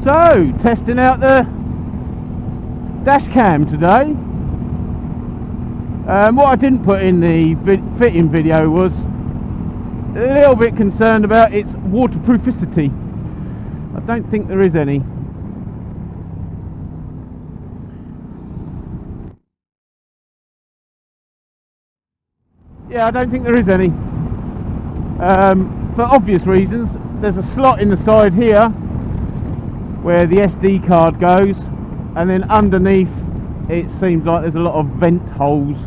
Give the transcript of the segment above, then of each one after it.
So, testing out the dash cam today. What I didn't put in the fitting video was a little bit concerned about its waterprooficity. I don't think there is any. Yeah, I don't think there is any. For obvious reasons. There's a slot in the side here where the SD card goes, and then underneath it seems like there's a lot of vent holes,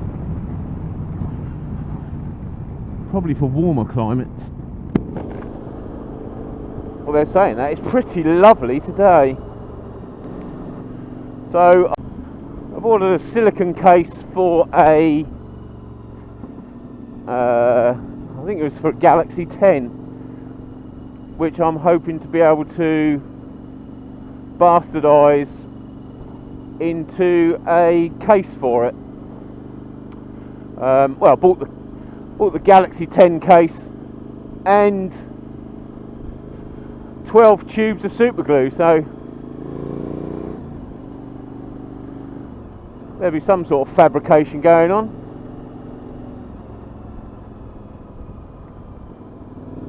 probably for warmer climates. Well, they're saying that it's pretty lovely today. So I've ordered a silicone case for a I think it was for a Galaxy 10, which I'm hoping to be able to bastardise into a case for it. Well, I bought the Galaxy 10 case and 12 tubes of super glue, so there'll be some sort of fabrication going on.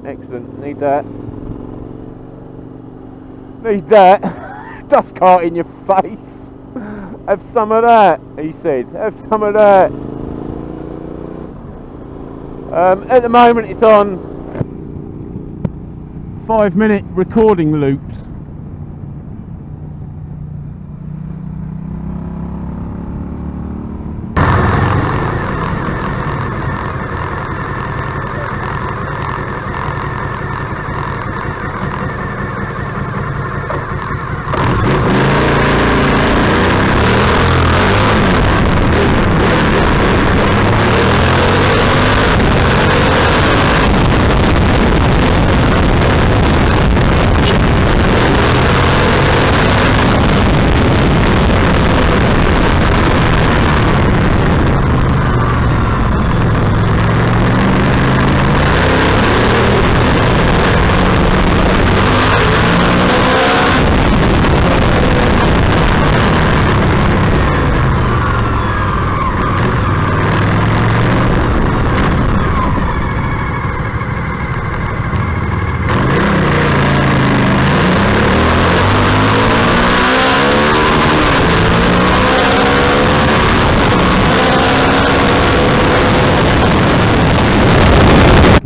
Excellent, need that. Need that. Dust cart in your face. Have some of that, he said. Have some of that. At the moment it's on 5-minute recording loops.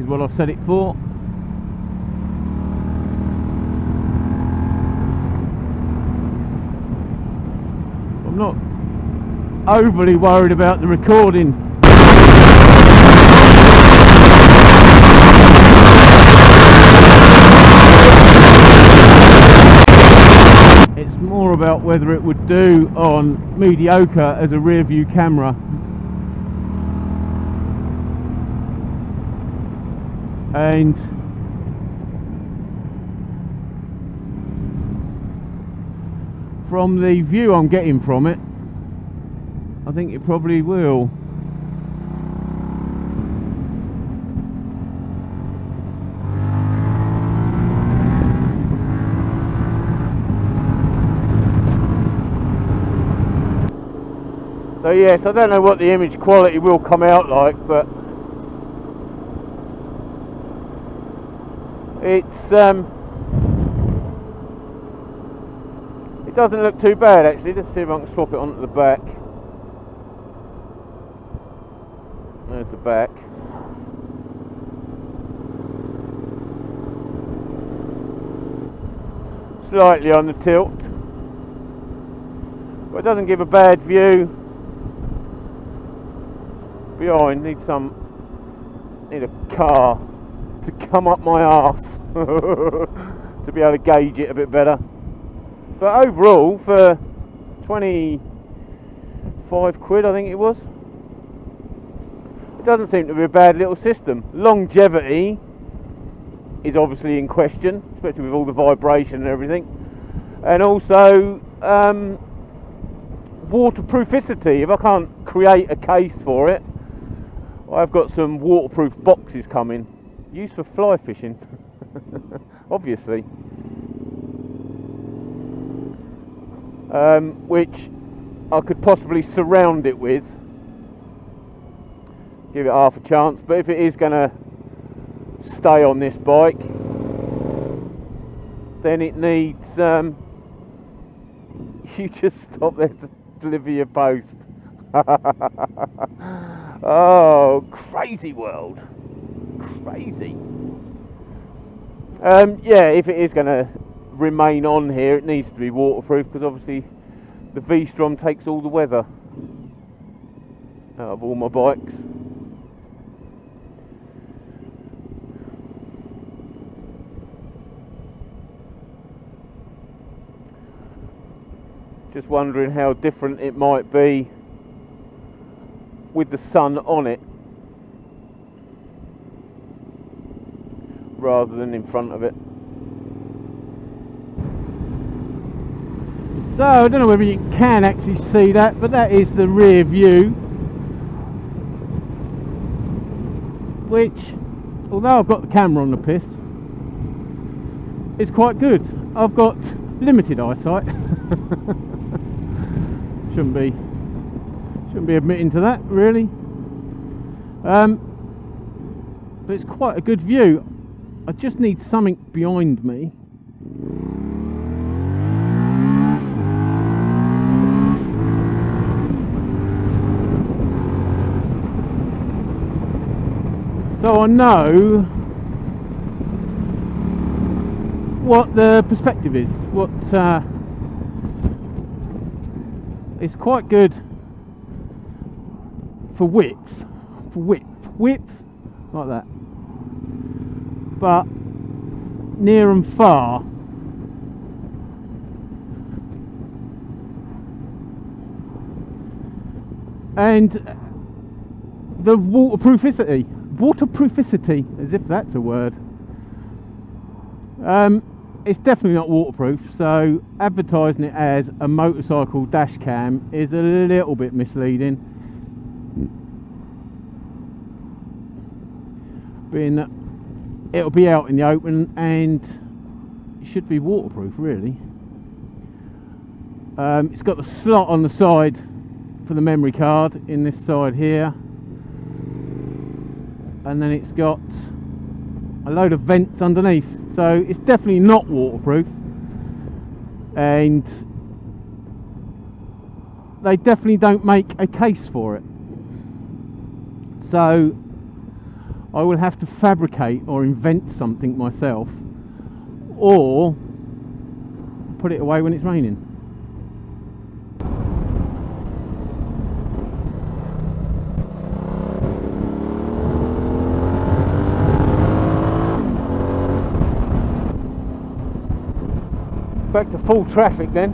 What I've set it for. I'm not overly worried about the recording. It's more about whether it would do on mediocre as a rear view camera. And from the view I'm getting from it, I think it probably will. So yes, I don't know what the image quality will come out like, but it doesn't look too bad actually. Let's see if I can swap it onto the back. There's the back. Slightly on the tilt, but it doesn't give a bad view. Behind, need a car to come up my arse to be able to gauge it a bit better. But overall, for 25 quid I think it was, it doesn't seem to be a bad little system. Longevity is obviously in question, especially with all the vibration and everything, and also waterprooficity. If I can't create a case for it, I've got some waterproof boxes coming, used for fly fishing obviously. which I could possibly surround it with, give it half a chance. But if it is going to stay on this bike, then it needs you just stop there to deliver your post. Oh, crazy world, crazy. Yeah, if it is going to remain on here, it needs to be waterproof, because obviously the V-Strom takes all the weather out of all my bikes. Just wondering how different it might be with the sun on it rather than in front of it. So I don't know whether you can actually see that, but that is the rear view, which, although I've got the camera on the piss, is quite good. I've got limited eyesight. Shouldn't be admitting to that, really. But it's quite a good view. I just need something behind me. So I know what the perspective is. It's quite good for width, like that. But near and far, and the waterprooficity, as if that's a word. It's definitely not waterproof, so advertising it as a motorcycle dash cam is a little bit misleading. Being it'll be out in the open and it should be waterproof, really. It's got the slot on the side for the memory card in this side here, and then it's got a load of vents underneath, so it's definitely not waterproof, and they definitely don't make a case for it, so I will have to fabricate or invent something myself, or put it away when it's raining. Back to full traffic then.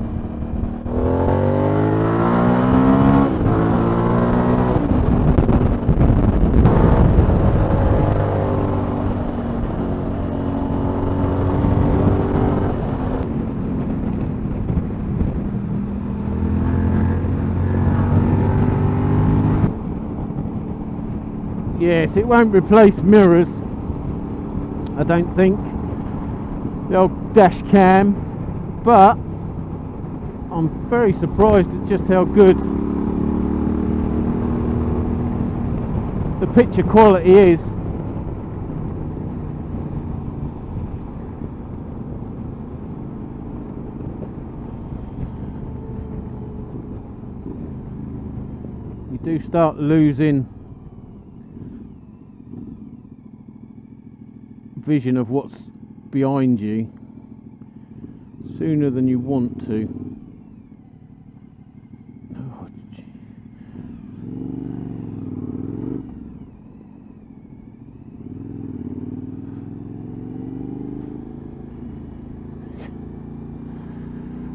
Yes, it won't replace mirrors, I don't think, the old dash cam. But I'm very surprised at just how good the picture quality is. You do start losing vision of what's behind you sooner than you want to.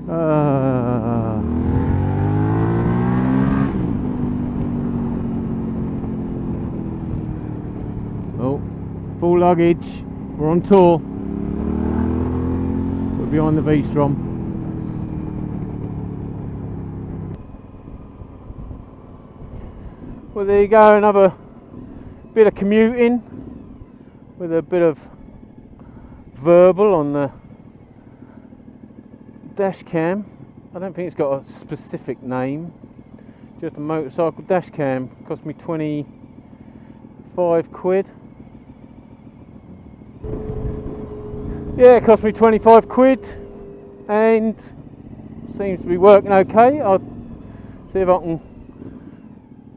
Oh, oh, full luggage. We're on tour. Behind the V-Strom. Well, there you go, another bit of commuting with a bit of verbal on the dash cam. I don't think it's got a specific name. Just a motorcycle dash cam. Cost me 25 quid. Yeah, it cost me 25 quid and seems to be working okay. I'll see if I can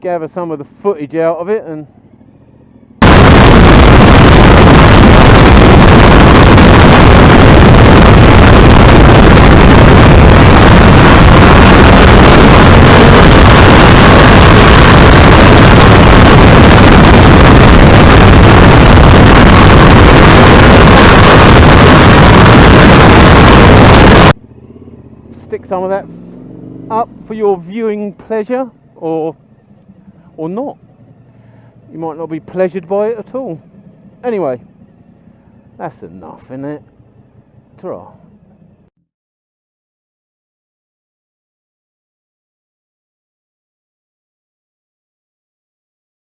gather some of the footage out of it and stick some of that up for your viewing pleasure, or not. You might not be pleasured by it at all. Anyway, that's enough, innit? Ta-ra.